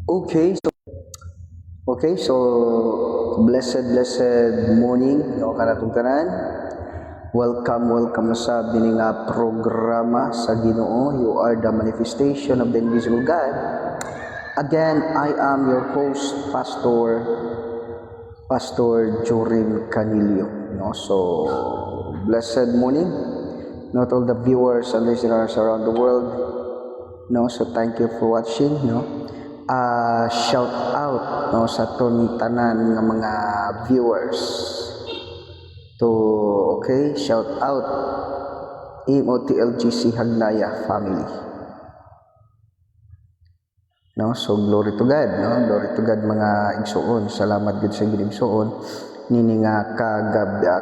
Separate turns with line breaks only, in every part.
Okay, blessed morning, no kanatong tanan. Welcome sa bini nga programa sa Ginoo. You are the manifestation of the invisible God. Again, I am your host, Pastor Jorin Canilio. No, so blessed morning, not all the viewers and listeners around the world. No, so thank you for watching. No, shout out no sa tanan ng mga viewers to shout out MOTLGC Hagnaya family. No, so glory to God, glory to God mga igsuon. Salamat gid sa igsuon nini nga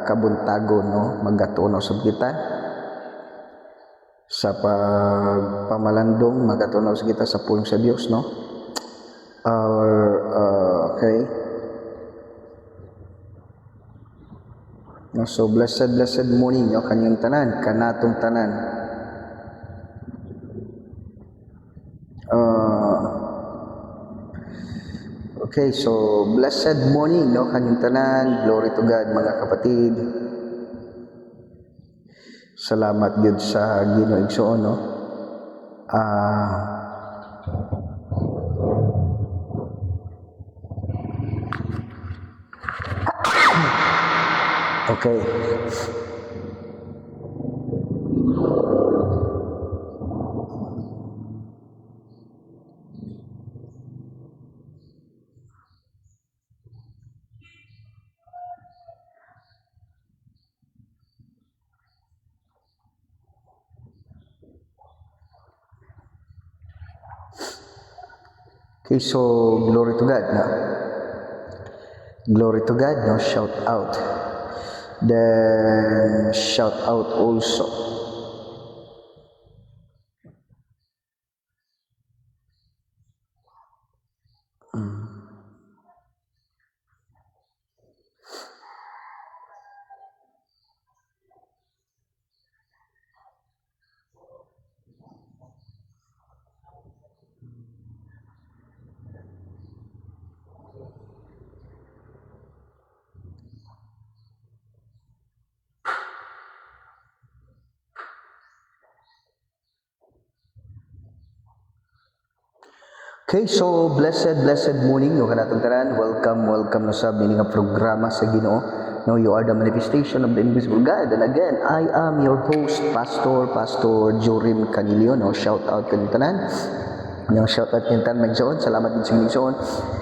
kabuntagon no magatuon sa kita sa pamalandong magatunaw sa kita sa pulong sa Dios no. No, so blessed morning no kanyang tanan kanatong tanan. So blessed morning no kanyang tanan. Glory to God mga kapatid. Salamat gid sa Ginoo igsoon no. Okay. Okay, so glory to God no. Glory to God no, shout out. Then shout out also Okay, so blessed morning no kanatong tanan. Welcome no sa bini nga programa sa Ginoo. No, you are the manifestation of the invisible God. And again, I am your host, Pastor Jorin Canilio. No, shout out kanang tanan. No, shout out kanang tanan magsoon. Salamat din sa igsoon.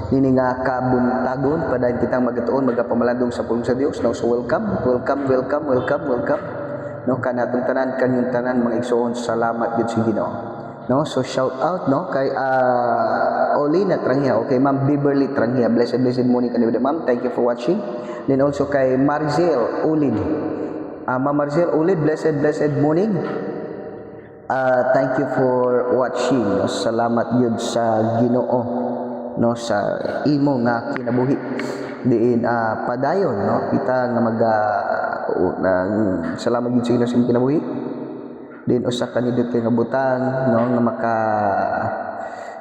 Nini nga kabuntagon padayon kitang magatuon magapamalandong sa pulong sa Dios. No, so welcome. No, kanatong tanan kanyang tanan mga igsoon. Salamat gid sa Ginoo. No, so shout out no kay Olina Trangia, okay, Ma'am Beverly Trangia, blessed morning kanila ma'am, thank you for watching. Then also kay Maricel Ulid, Ma'am Maricel Ulid, blessed morning. Thank you for watching. No? Salamat yun sa Ginoo no sa imo nga kinabuhi diin padayon no kita nga salamat yun sa Ginoo sa kinabuhi. Din usa kanindot kay nga butang no nga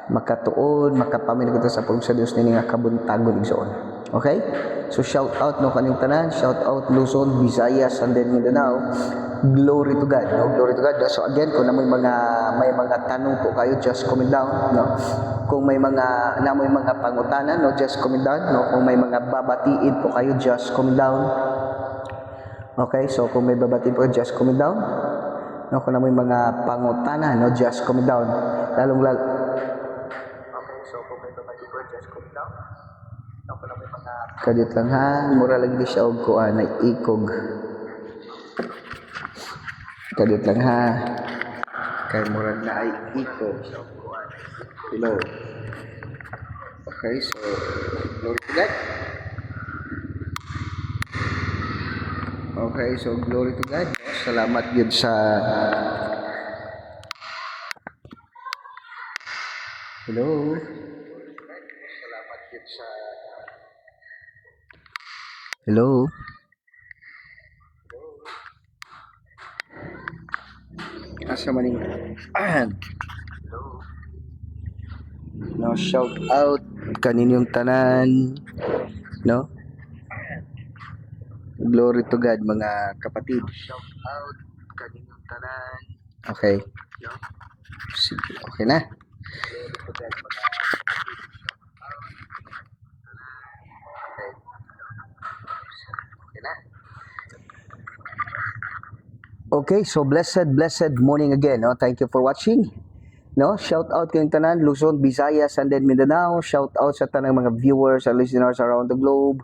makatuon makapamilya kita sa pulong sa Dios nini nga kabuntagon igsoon. Okay, so shout out no kaning tanan, shout out Luzon, Visayas and then Mindanao. Glory to God no, glory to God. So again, kung may mga tanong po kayo, just comment down no. Kung may mga pangutanan no, just comment down no. Kung may mga babatiin po kayo, just comment down. Okay, so kung may babatiin po, just comment down. No, kung may mga pangutana, no, just comment down. Okay, so kung may babatiin po, just comment down. No, kung may mga kadit lang ha, mura lang di siya og kuan na ikog. Kadit lang ha. Kay mura na ay ikog. Hello. Okay, so glory to God. Okay, so glory to God. Salamat yun sa hello. Salamat yun sa hello. Asa maning hello. no, shout out kaninyong tanan, no, glory to God mga kapatid, shout out kaninyong tanan, okay, no, sige, okay na, glory to God mga okay na. Okay, so blessed morning again, no? Thank you for watching. No, shout out kayong tanan, Luzon, Visayas, and then Mindanao. Shout out sa tanang mga viewers and listeners around the globe.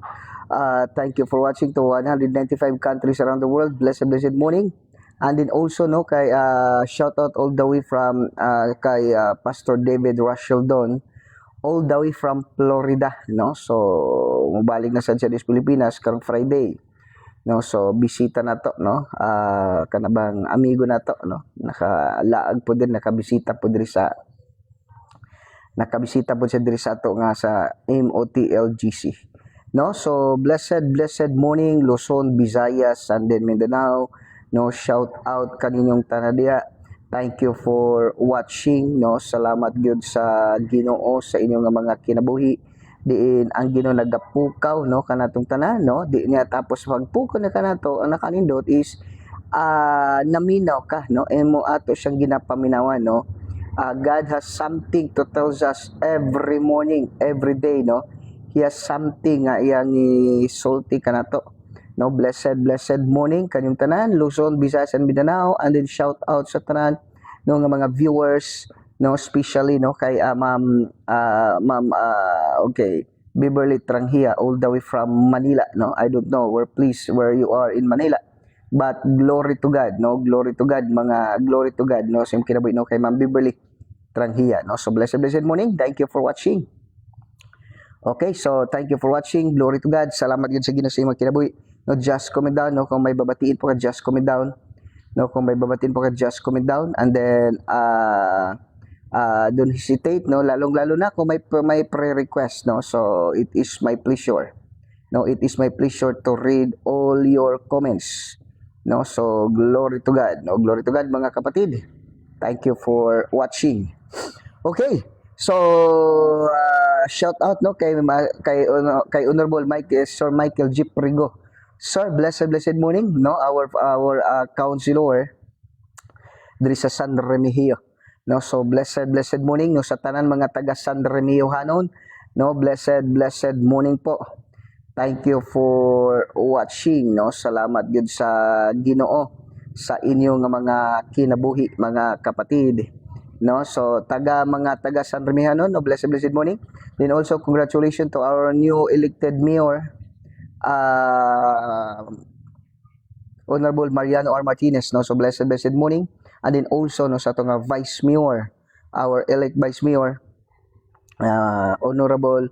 Thank you for watching to 195 countries around the world. Blessed morning. And then also no kay shout out all the way from kay Pastor David Russell Don, all the way from Florida, no? So mubalik na sa Pilipinas karong Friday. No, so bisita na to, no, kanabang amigo na to, no, nakalaag po din, nakabisita po siya diri sa ato nga sa MOTLGC, no. So blessed morning Luzon, Visayas, and then Mindanao, no. Shout out kaninyong tanadiya. Thank you for watching, no. Salamat gyud sa Ginoo sa inyong mga kinabuhi. Diin ang Ginoo nagapukaw, no, kanatong tanan, no. Di niya tapos pagpukaw na kanato, ang nakanindot is naminaw ka, no, mo ato siyang ginapaminawan, no. God has something to tell us every morning, every day, no. He has something nga iyang isulti kanato, no. Blessed morning kanyong tanan, Luzon, Visayas, and Mindanao, and then shout out sa tanan no nga mga viewers, no, especially no kay okay, Beverly Tranghia all the way from Manila, no. I don't know where you are in Manila, but glory to God, no, glory to God mga glory to God, no, sim kinabuhi no kay Ma'am Beverly Tranghia, no. So blessed morning, thank you for watching. Okay, so thank you for watching, glory to God, salamat gid sa Ginoo sa imong kinabuhi, no. Just comment down, no, kung may babatiin po ka, just comment down, no, kung may babatiin po ka, just comment down, and then don't hesitate, no, lalong-lalo na kung may pre-request, no. So it is my pleasure, no, it is my pleasure to read all your comments, no. So glory to God, no, glory to God mga kapatid, thank you for watching. Okay, so shout out, no, kay Honorable Sir Michael G. Prigo. Sir, blessed morning, no, our counselor diri sa San Remigio, no. So blessed morning, no, sa tanan mga taga San Remigio hanon, no. Blessed morning po. Thank you for watching, no. Salamat gyud sa Ginoo sa inyo nga mga kinabuhi mga kapatid, no. So mga taga San Remigio hanon, no, blessed morning. Then also congratulations to our new elected mayor, Honorable Mariano R. Martinez, no. So blessed morning. And then also no sa ato nga Vice Mayor, our elect Vice Mayor, Honorable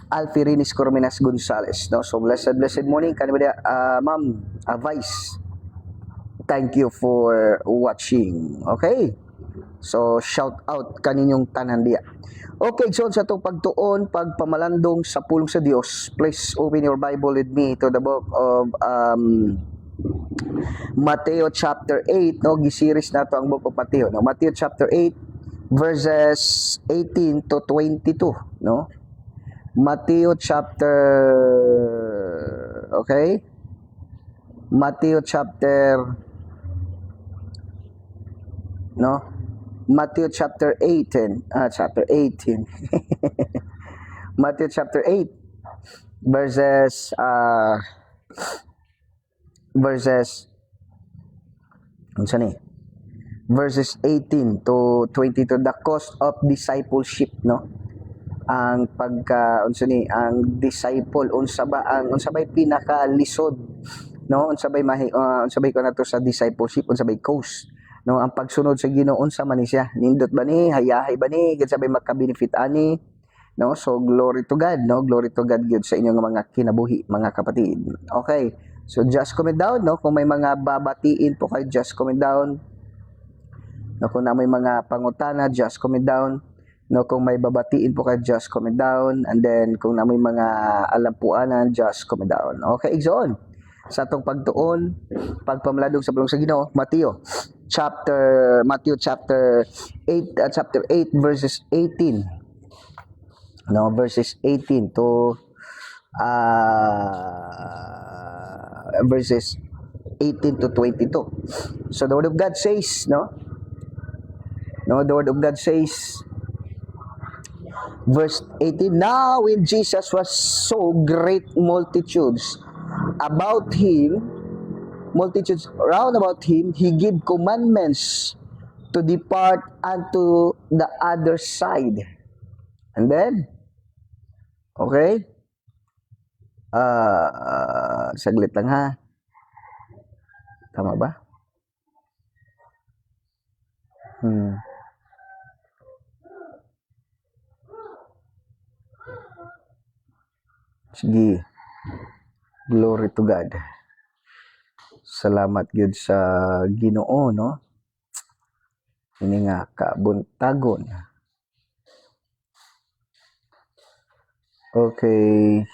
Alfirinis Corminas Gonzales, no. So blessed morning kanibada, Ma'am Vice. Thank you for watching. Okay? So shout out kaninyong tanan diya. Okay, so sa itong pagtuon, pagpamalandong sa pulong sa Dios, please open your Bible with me to the book of Mateo chapter 8, no, gisiris na to ang book of Mateo, no. Mateo chapter 8 verses 18 to 22, no. Mateo chapter, okay, Mateo chapter, no, Matthew chapter 18, Matthew chapter 8 verses verses 18 to 22, the cost of discipleship, no. Ang ang disciple unsa bay pinakalisod, no, unsa bay ko nato sa discipleship, unsa bay cost, no, ang pagsunod sa Ginoo unsa man ni siya, nindot ba ni, hayahay ba ni, gid sabay maka-benefit ani, no. So glory to God, no, glory to God gyud sa inyong mga kinabuhi mga kapatid. Okay, so just comment down, no, kung may mga babatiin po kayo, just comment down, no, kung na may mga pangutana, just comment down, no, kung may babatiin po kayo, just comment down, and then kung na may mga alampuanan, just comment down. Okay, Igsoon. sa atong pagtuon, pagpamaladong sa pulong sa Ginoo. Matthew chapter 8 chapter 8 verses 18. No, verses 18 to verses 18 to 22. So the word of God says, the word of God says, verse 18, now when Jesus was so great multitudes round about him, he gave commandments to depart unto the other side. And then, okay, saglit lang ha. Tama ba? Sige. Glory to God. Salamat gyud sa Ginoo, no? Ini nga kabuntagon. Okay.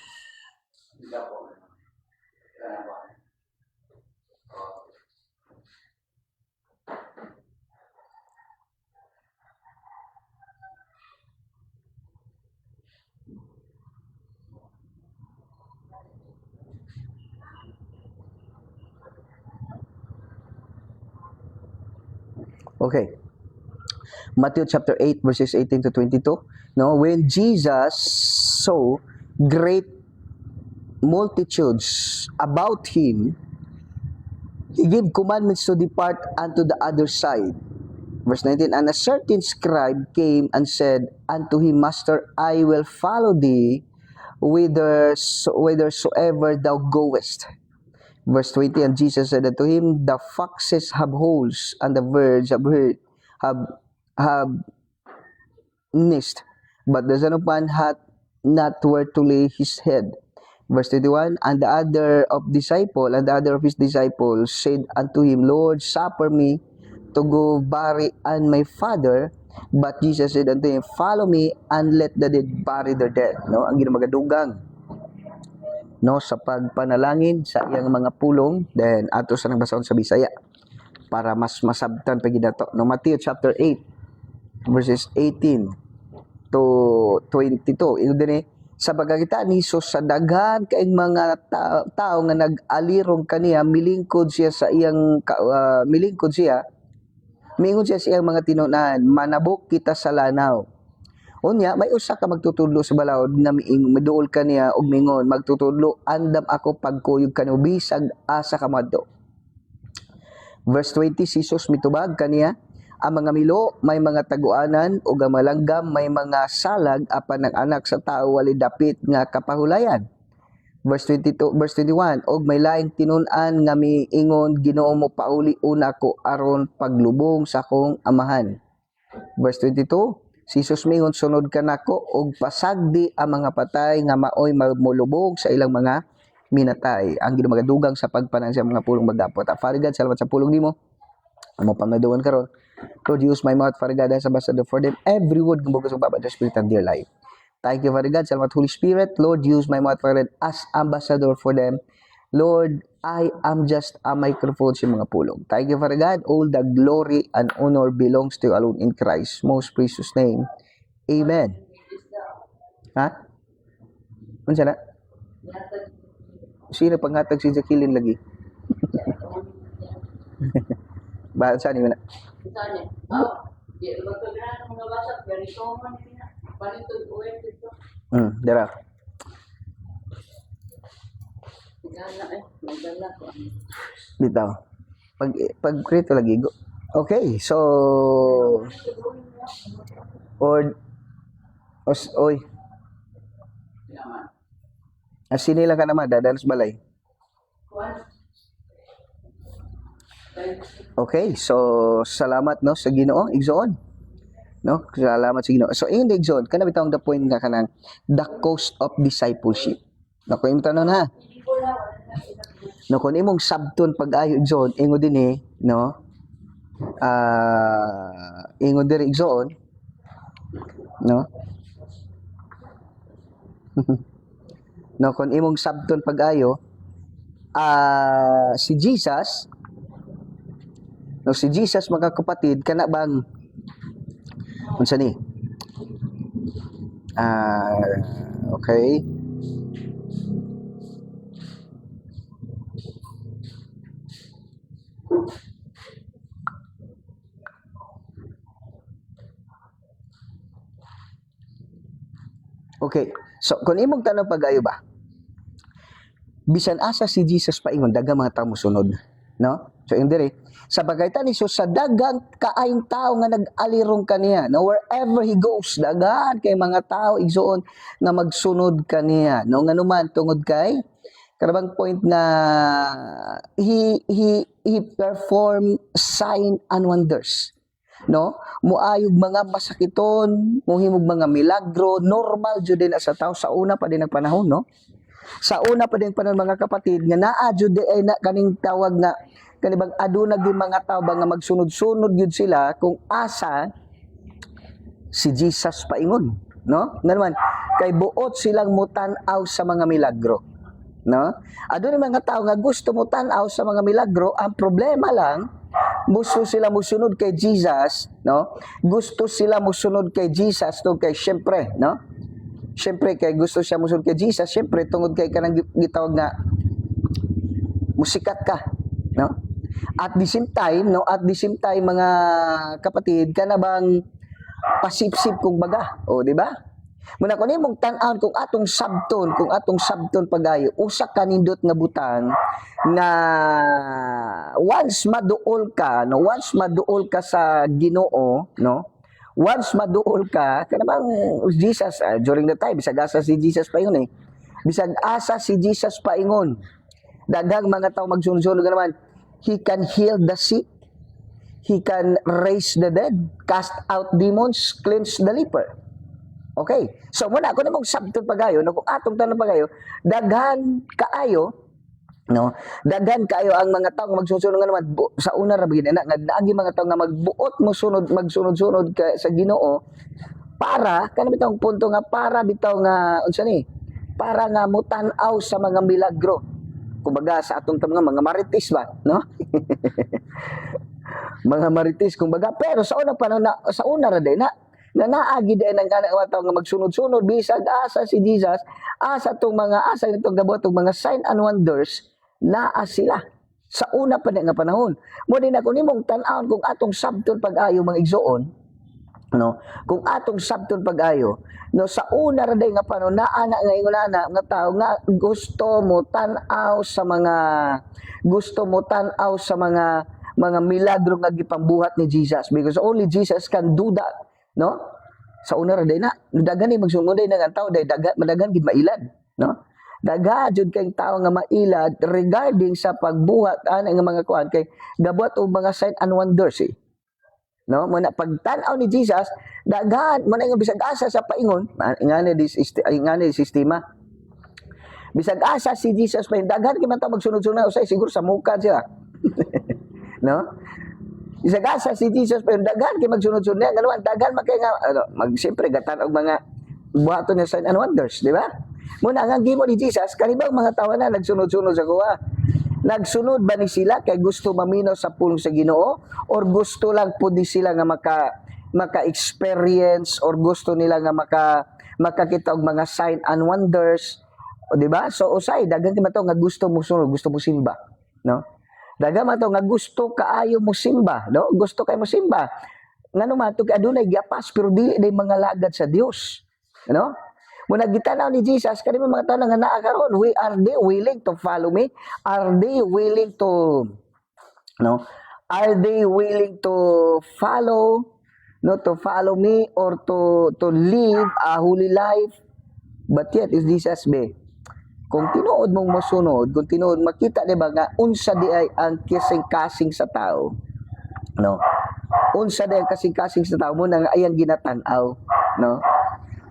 Okay. Matthew chapter 8 verses 18 to 22. No, when Jesus saw great multitudes about him, he gave commandments to depart unto the other side. Verse 19, and a certain scribe came and said unto him, Master, I will follow thee whithersoever thou goest. Verse 20, and Jesus said unto him, the foxes have holes, and the birds have nest, but the Son of Man hath not where to lay his head. Verse 21, and the other of his disciples said unto him, Lord, suffer me to go bury and my Father. But Jesus said unto him, follow me and let the dead bury their dead. No, ang ginamagadugang, no, sa pagpanalangin sa iyang mga pulong, then ato sa nagbasahon sa Bisaya para mas masabtan pa ginato. No, Matthew chapter 8 verses 18 to 22. Ino din sa pagkakita ni Jesus sa daghan kaayong mga tao nga nag-alirong kaniya, milingkod siya miingon siya sa iyang mga tinunan, manabok kita sa lanaw. Unya, may usa ka magtutudlo sa balawod na maduol kaniya og mingon, magtutudlo, andam ako pagkuyog kanimo bisag asa ka madto. Verse 20, si Jesus mitubag kaniya, ang mga milo may mga taguanan ug ang malanggam may mga salag apan ang anak sa tao wali dapit nga kapahulayan. Verse 21, og may laing tinun-an nga miingon, Ginoo mo pauli una ko aron paglubong sa akong amahan. Verse 22, si Jesus mingon, sunod ka nako og pasagdi ang mga patay nga maoy magmulubog sa ilang mga minatay. Ang ginamagadugang sa pagpanan sa mga pulong magdapot. Father God, salamat sa pulong nimo. Amo pamaduan karon. Lord, use my mouth, Father God, as ambassador for them. Every word ng bugos ng Baba, the Spirit and their life. Thank you, Father God. Salamat, Holy Spirit. Lord, use my mouth, Father God, as ambassador for them. Lord, I am just a microphone sa mga pulong. Thank you, Father God. All the glory and honor belongs to you alone in Christ's most precious name. Amen. Ha? Ano siya na? Sino panghatag si Jacqueline lagi? Bahal saan yun na? Dara. Bitaw. Pag krito lagi go. Okay, so oy. Asinila ka naman, dadanas balay. Okay, so salamat no sa Ginoo, igsoon. No, salamat sa Ginoo. So in the igsoon, kana bitawng the point nga kanang the cost of discipleship. No, ko imong tanon ha. No, kun imong sabton pag-ayo igsoon, ingo dinhi, no? Ingo diri igsoon, no? No, kun imong sabton pag-ayo, si Jesus, no, si Jesus mga kapatid kana bang unsa ni? Okay. Okay. So, kung imong tanong pag-ayo ba, bisan asa si Jesus paingon, daghang mga tao mosunod. No? So, indiri, sa bagaytan ni sa daghang kaayong tao nga nag-alirong kaniya. No? Wherever he goes, daghan kay mga tao, igsuon, na magsunod kaniya. No? Nga naman, tungod kay, karabang point nga, he perform sign and wonders. No, muayog mga masakiton, muhimog mga milagro, normal jud din sa tao sa una pa din ang panahon, no? Sa una pa din panahon mga kapatid nga naa jud ay na kaning tawag nga kanibang aduna gyud mga tao ba nga magsunod-sunod gyud sila kung asa si Jesus paingon, no? Nga naman kay buot silang mutan-aw sa mga milagro, no? Aduna mga tao nga gusto mo tan-aw sa mga milagro, ang problema lang gusto sila musunod kay Jesus, no? Gusto sila musunod kay Jesus to kay syempre, no? Syempre kay gusto siya musunod kay Jesus, syempre tungod kay kanang gitawag nga musikat ka, no? At the same time, no, at the same time mga kapatid, kana bang pasipsip kung baga, o di ba? Muna ko nimong tan-aw kung atong sabton pagayo, usa ka nindot nga butang na once maduol ka sa Ginoo, no? Once maduol ka, kanang Jesus during the time bisag asa si Jesus pa yun eh. Bisag asa si Jesus paingon. Daghang mga tao magsunod-sunod naman. He can heal the sick. He can raise the dead, cast out demons, cleanse the leper. Okay. So muna ako namang sabton pagayo, no, kung atong tanong pagayo, daghan kaayo, no? Daghan kaayo ang mga tawo magsusunod nga naman sa una ra bigin na nga naagi mga tawo nga magbuot mo sunod magsunod-sunod ka sa Ginoo para kanang bitong punto nga para bitaw nga unsa ni? Para nga mutan-aw sa mga milagro. Kumbaga sa atong nga mga marites ba, no? Mga marites kumbaga, pero sa una pa sa una ra din na naagi din ang kanang mga tawo nga magsunod-sunod bisag asa si Jesus, asa nitong gabot tong mga sign and wonders naa sila sa una pa nga panahon. Mo din ako nimong tan-awon kung atong sabton pag-ayo mga igsoon, no? Kung atong sabton pag-ayo, no, sa una ra day nga panahon naa na nga inguna nga tao nga gusto mo tan-aw sa mga milagro nga gipambuhat ni Jesus because only Jesus can do that. No? Sa una ra day na daghan ni magsunod day nga tawo day madagan gid mailad, no? Daghan jud kay tawo nga mailad regarding sa pagbuhat ana nga mga kuan kay gabot og mga sign and wonders eh. No? Muna pagtan-aw ni Jesus, daghan man nga bisag asa sa paingon, ingani sistema. Bisag asa si Jesus pa daghan kay man ta magsunod-sunod usay siguro sa muka siya. No? Isagasa si Jesus pero daghan kay magsunod-sunod niya ngano daghan makay nga siyempre gatan og mga buhaton niya sign and wonders, di ba? Muna nga gimo ni Jesus kanibang mga tawo na nagsunod-sunod sa kuha. Nagsunod ba ni sila kay gusto maminaw sa pulong sa Ginoo or gusto lang pud sila nga maka-experience or gusto nila nga makakita og mga sign and wonders, o di ba? So usay daghan kay mato nga gusto mo sunod, gusto mo simba, no? Daga man to nga gusto kaayo mo simba, no? Gusto kay mo simba. Ngano man to adunay giapas pero dili day mga lagad sa Dios. No? Muna gitanaw ni Jesus kani mga tawo nga naa karon, are they willing to follow me? Are they willing to Are they willing to follow me or to live a holy life? But yet is Jesus be kung tinuod mong mosunod, kung tinuod makita di ba nga unsa di ay ang kasing-kasing sa tao, no? Unsa di ang kasing-kasing sa tao mo nang ayang ginatan-aw, no?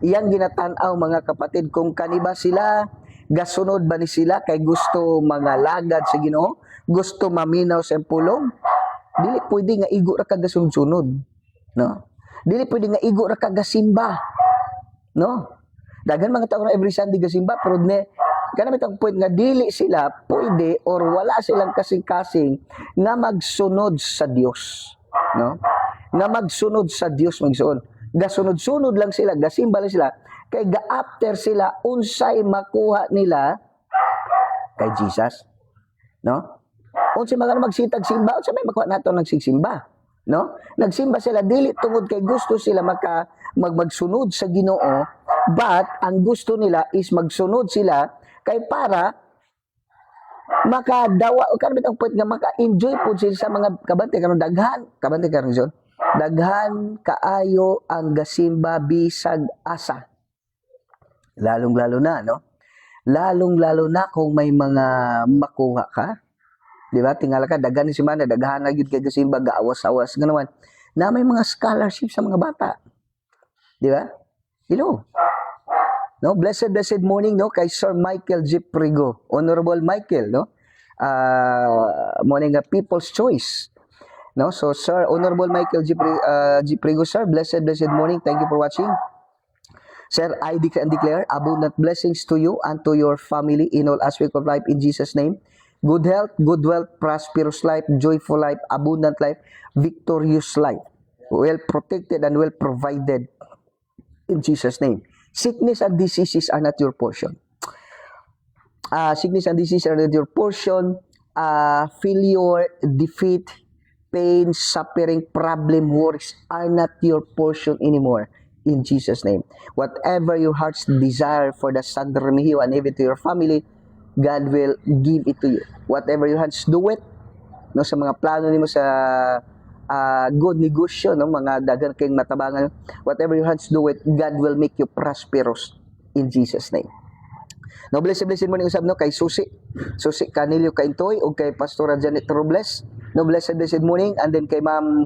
Iyang ginatan-aw mga kapatid kung kaniba sila gasunod ba ni sila kay gusto mga lagad sa Ginoo, gusto maminaw sa pulong, dili pwede nga igo ra kagasunod-sunod, no? Dili pwede nga igo ra kagasimba, no? Daghan mga tao na every Sunday gasimba pero Kanami ang point nga dili sila pwede or wala silang kasing-kasing nga magsunod sa Dios, no? Nga magsunod sa Dios magsuon. Gasunod-sunod lang sila, gasimba lang sila kay ga-after sila unsay makuha nila kay Jesus, no? Unsay magsitag simba, unsay may makuha nato nagsisimba, no? Nagsimba sila dili tungod kay gusto sila magsunod sa Ginoo, but ang gusto nila is magsunod sila kay para makadawa o kanang ang point nga maka-enjoy pud sila sa mga kabante karon John. Daghan kaayo ang gasimba bisag asa. Lalong-lalo na, no? Lalong-lalo na kung may mga makuha ka. Di ba? Tingala ka, daghan ni simana, daghan na yun kay gasimba, gaawas-awas, ganawan. Na may mga scholarship sa mga bata. Di ba? No? Blessed morning, no? Kay Sir Michael G. Prigo. Honorable Michael, no? Morning, People's Choice. No? So, Sir, Honorable Michael G. Prigo, sir, blessed morning. Thank you for watching. Sir, I declare and declare abundant blessings to you and to your family in all aspects of life in Jesus' name. Good health, good wealth, prosperous life, joyful life, abundant life, victorious life. Well protected and well provided in Jesus' name. Sickness and diseases are not your portion. Sickness and diseases are not your portion. Failure, defeat, pain, suffering, problem, worries are not your portion anymore. In Jesus' name. Whatever your heart's desire for the San Remigio and even to your family, God will give it to you. Whatever your hands do it, no, sa mga plano nimo sa good negosyo, no, mga dagan kayong matabangan, whatever your hands do it, God will make you prosperous in Jesus' name. No, blessed morning usab, no, kay Susi Canilio Kaintoy o kay Pastora Janet Robles. No, blessed morning, and then kay Ma'am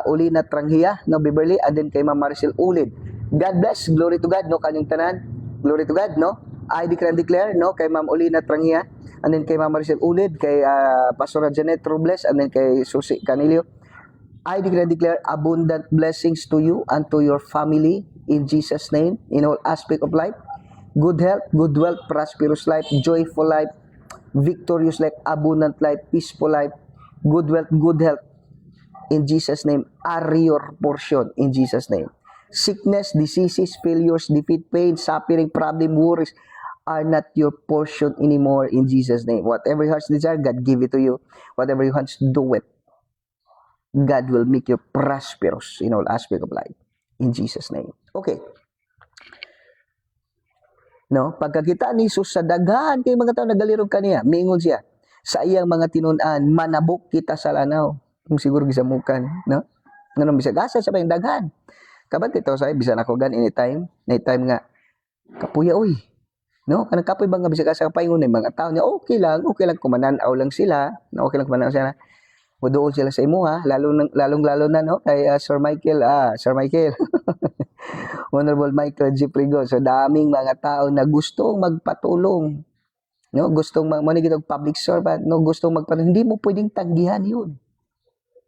Ulina Tranghia, no, Beverly, and then kay Ma'am Maricel Ulid. God bless, glory to God, no, kanyang tanan, glory to God, no. I declare and declare, no, kay Ma'am Ulina Tranghia, and then kay Ma'am Maricel Ulid, kay Pastora Janet Robles, and then kay Susi Canilio. I declare and declare abundant blessings to you and to your family in Jesus' name, in all aspect of life. Good health, good wealth, prosperous life, joyful life, victorious life, abundant life, peaceful life, good wealth, good health, in Jesus' name, are your portion, in Jesus' name. Sickness, diseases, failures, defeat, pain, suffering, problem, worries, are not your portion anymore, in Jesus' name. Whatever your heart's desire, God give it to you. Whatever your hands do it, God will make you prosperous in all aspect of life, in Jesus' name. Okay. No, pagkakita ni Jesus sa daghan kay mga tao nagalirog kaniya, miingon siya sa iyang mga tinun-an, manabok kita sa lanaw. Kung siguro gisamukan, no? Nganong bisag asa sa payong daghan. Kabant ito sa bisan ako gan anytime nga kapuya oy. No, kanang kapoy ba nga bisag asa paingon ng mga tao niya, okay lang kumananaw lang sila, no, okay lang kumananaw sila. Muduol sila sa imuha, lalong-lalo na, no, kay Sir Michael, Honorable Michael G. Prigo. So, daming mga tao na gustong magpatulong, no, gustong manigitog public servant, no, gustong magpatulong. Hindi mo pwedeng tanggihan yun,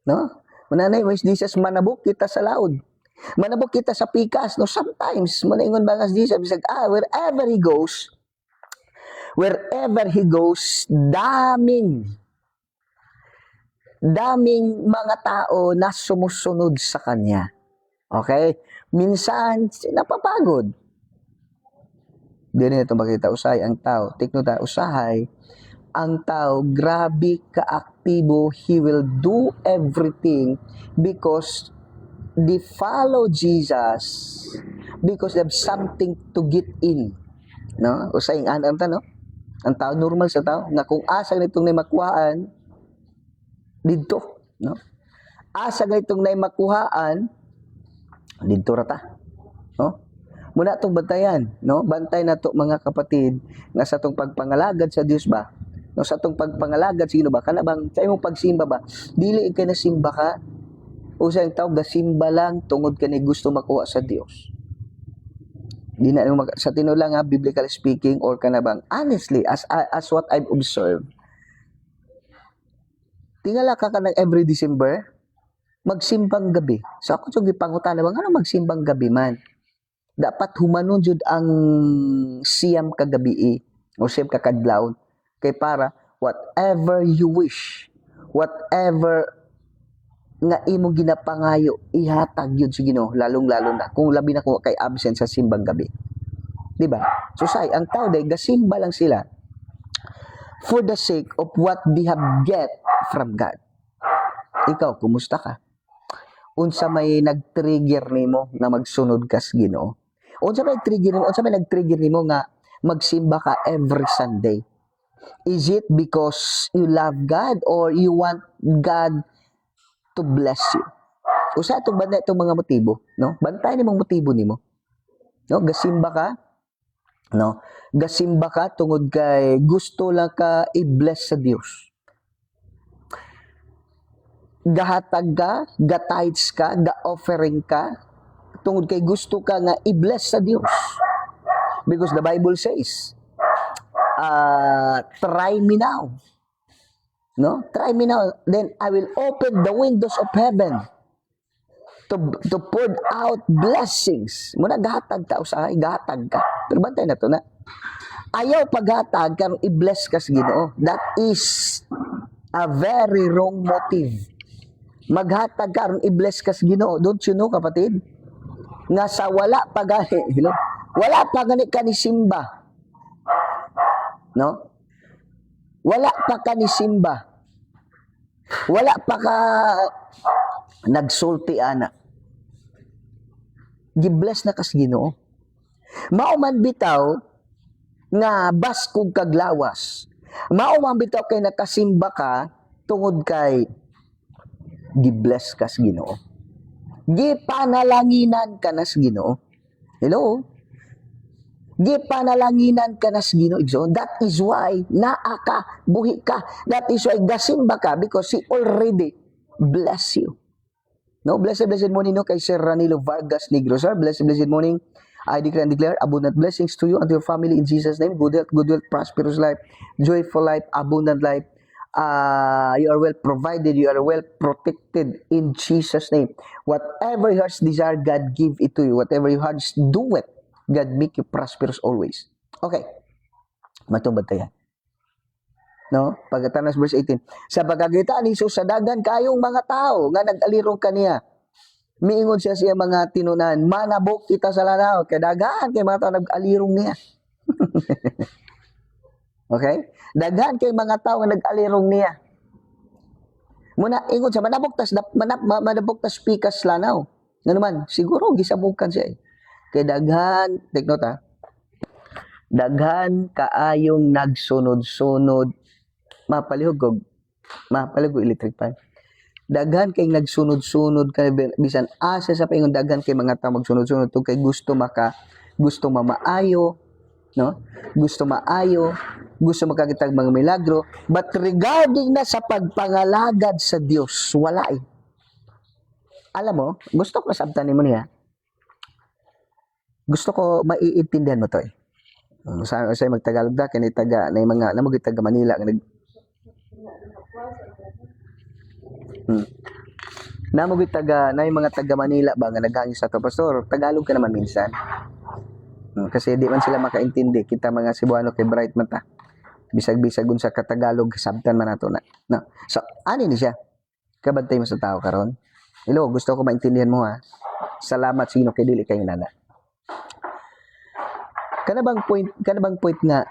no. Mananay, wais Jesus, manabok kita sa laod. Manabok kita sa pikas, no, sometimes, manaingon ba nga Jesus, bisag, wherever he goes, daming mga tao na sumusunod sa kanya. Okay? Minsan, napapagod. Dili nito makita usay ang tao. Tikno ta usahay. Ang tao, grabe ka-aktibo. He will do everything because they follow Jesus because they have something to get in. No? Usay ang anam ta, no? Ang tao, normal sa tao, nga kung asa nitong na makuhaan, dito, no? Asa gaytong nay makuhaan dito rata, no? Muna tong bantayan, no? Bantay nato mga kapatid nga sa tong pagpangalagad sa Dios ba, no, sa tong pagpangalagad sa Ginoo ba kana bang sa imong pagsimba ba dili kay nasimba ka o sa tao gasimba lang tungod kani gusto makuha sa Dios. Di na sa tinulang nga biblical speaking or kana bang honestly as what I've observed, tingala ka ng every December, magsimbang gabi. So ako yung gipangutana bang ano magsimbang gabi man? Dapat humanon jud ang siyam kagabi. o siyem kakadlawon kay para whatever you wish, whatever nga imong ginapangayo ihatag yun sa Ginoo, lalong-lalo na kung labi na ko kay absent sa simbang gabi. Di ba? So ang tao day gasimba lang sila for the sake of what they have get from God. Ikaw, kumusta ka? Unsa may nag-trigger nimo na magsunod ka sa Ginoo? Unsa may nag-trigger nimo nga magsimba ka every Sunday? Is it because you love God or you want God to bless you? Usa itong banda itong mga motibo, no? Bantay nimong motibo nimo. No, gasimba ka, no? Gasimba ka tungod kay gusto lang ka i-bless sa Dios. Gahatag ka, ga-tithes ka, ga-offering ka tungod kay gusto ka nga i-bless sa Dios. Because the Bible says, try me now. No? Try me now. Then I will open the windows of heaven to pour out blessings. Muna gahatag ka usahay, gahatag ka. Pero bantay na to na. Ayaw paghatag karong i-bless ka sa Ginoo. That is a very wrong motive. Maghatag ka karong i-bless ka sa Ginoo. Don't you know, kapatid? Nga sa wala pa gani, wala pa gani ka ni simba. No? Wala pa ka ni simba. Wala pa ka nagsulti ana. Gibless na kas Ginoo. Mauman bitaw nga baskog kaglawas. Mauman bitaw kay nakasimba ka tungod kay gibless kas Ginoo. Gipanalanginan ka nas Ginoo. Hello? Gipanalanginan ka nas Ginoo. That is why naa ka, buhi ka. That is why gasimba ka because He already bless you. No, blessed morning, no, kay Sir Ranilo Vargas Negro, sir. Blessed morning. I declare and declare abundant blessings to you and to your family in Jesus' name. Good health, prosperous life, joyful life, abundant life. You are well provided. You are well protected in Jesus' name. Whatever your heart's desire, God give it to you. Whatever your heart's do it, God make you prosperous always. Okay. Matubad tayo. No? Pagkatanas verse 18. Sa pagkakita ni Jesus sa dagan kayong mga tao nga nag-alirong kaniya. Miingon siya mga tinunan, manabok kita sa lanaw, kay dagan kay mga tao nag-alirong niya. Okay? Dagan kay mga tao nga nag-alirong niya. Muna ingon siya manabok tas pikas lanaw. Nga naman, siguro gisabukan siya. Kay daghan, take note ha. Daghan kaayong nagsunod-sunod mapalihog electric fan. Daghan kay nagsunod-sunod kay bisan asa sa paingon daghan kay mga tao magsunod-sunod to kay gusto mamaayo, no? Gusto makakitag mga milagro, but regarding na sa pagpangalagad sa Dios, wala eh. Alam mo, gusto ko sabtan nimo niya. Gusto ko maiintindihan mo to eh. Sa magtagalog da kani taga na mga namugit taga Manila nga namugit taga na mga taga Manila ba nga naghangis sa to pastor Tagalog ka naman minsan. Kasi di man sila makaintindi kita mga Cebuano kay bright man ta. Bisag-bisagon sa katagalog sabtan man nato na. No. So ani ni siya. Kabantay mo sa tao karon. Hello, gusto ko maintindihan mo ha. Salamat sino kay dili kayo nana. Kanabang point nga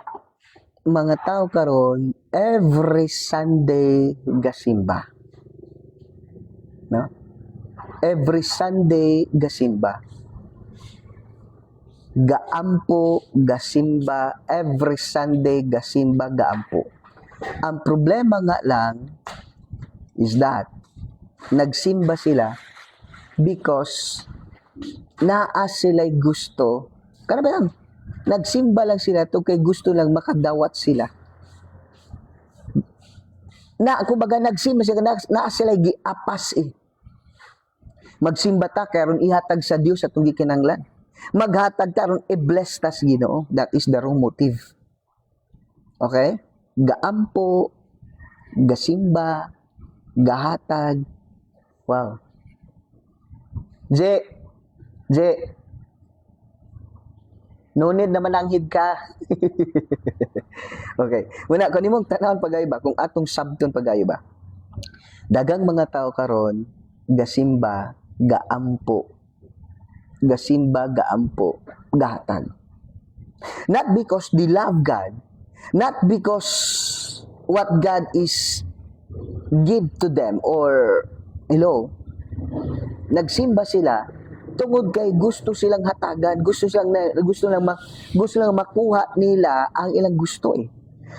mga tao karon every Sunday gasimba. No? Every Sunday gasimba. Gaampo, gasimba, every Sunday gasimba, gaampo. Ang problema nga lang is that nagsimba sila because naa sila'y gusto. Kana ba yan? Nagsimba lang sila to kay gusto lang makadawat sila. Kumbaga nagsimba sila, naa sila'y giapas eh. Magsimba ta karon ihatag sa Dios atong gikinahanglan. Maghatag karon i-bless ta sa Ginoo. That is the wrong motive. Okay? Gaampo, gasimba, gahatag. Wow. J. No need na mananghid ka. Okay. Muna, kung imong tanawon pagayo ba, kung atong sabton pagayo ba, dagang mga tao karon gasimba, gaampo, gasimba, gaampo, gahatag. Not because they love God, not because what God is give to them or nagsimba sila tungod kay gusto silang hatagan, gusto lang makuha nila ang ilang gusto eh.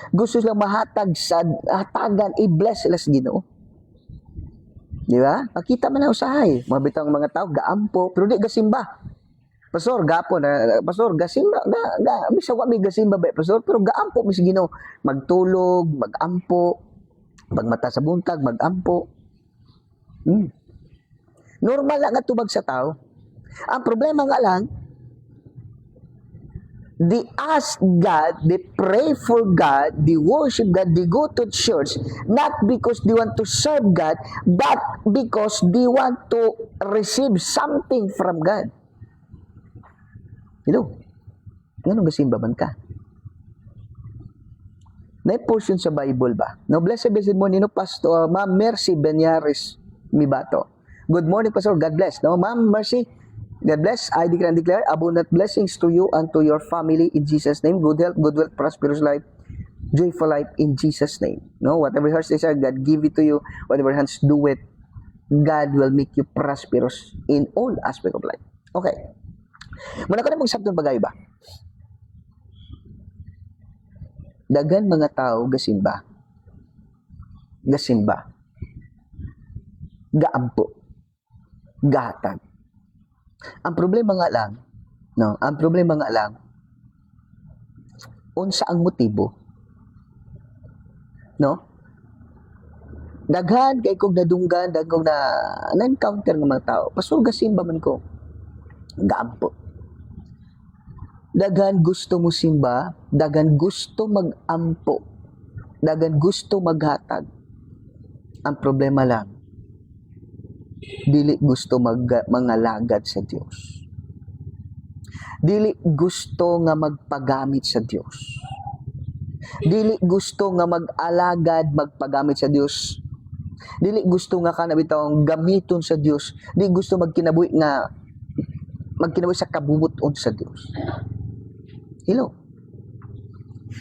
Gusto silang mahatag sa hatagan, i-bless sila sa Ginoo. Di ba? Makita man na usahay, mabitang mga tao gaampo pero di gasimba. Pastor, gapon na, pastor, gasimba, bisa wa may gasimba ba, pastor, pero gaampo mis Ginoo, magtulog, magampo, magmata sa buntag, magampo. Normal lang nga tubag sa tao. Ang problema nga lang, they ask God, they pray for God, they worship God, they go to church, not because they want to serve God, but because they want to receive something from God. Ganun gasimba man ka. May portion sa Bible ba? No, blessed mo nino Pastor, Ma'am Mercy Benyares Mibato. Good morning, Pastor. God bless. No, Ma'am Mercy, God bless. I declare and declare abundant blessings to you and to your family in Jesus' name. Good health, good wealth, prosperous life, joyful life in Jesus' name. No, whatever hearts desire, God give it to you. Whatever hands do it, God will make you prosperous in all aspect of life. Okay. Muna ko na mong sabton pagayo ba? Dagan mga tao gasimba, gaampo, gahatag. Ang problema nga lang, unsa ang motibo? No? Daghan kay kog nadunggan, dagong na-encounter ng mga tao. Pastor, gasimba man ko. Gaampo. Daghan gusto mo simba, daghan gusto magampo, daghan gusto maghatag. Ang problema lang, dili gusto mangalagad sa Dios. Dili gusto nga magpagamit sa Dios. Dili gusto nga mag-alagad, magpagamit sa Dios. Dili gusto nga kanabitawang gamiton sa Dios. Dili gusto magkinabuhi sa kabubuton sa Dios.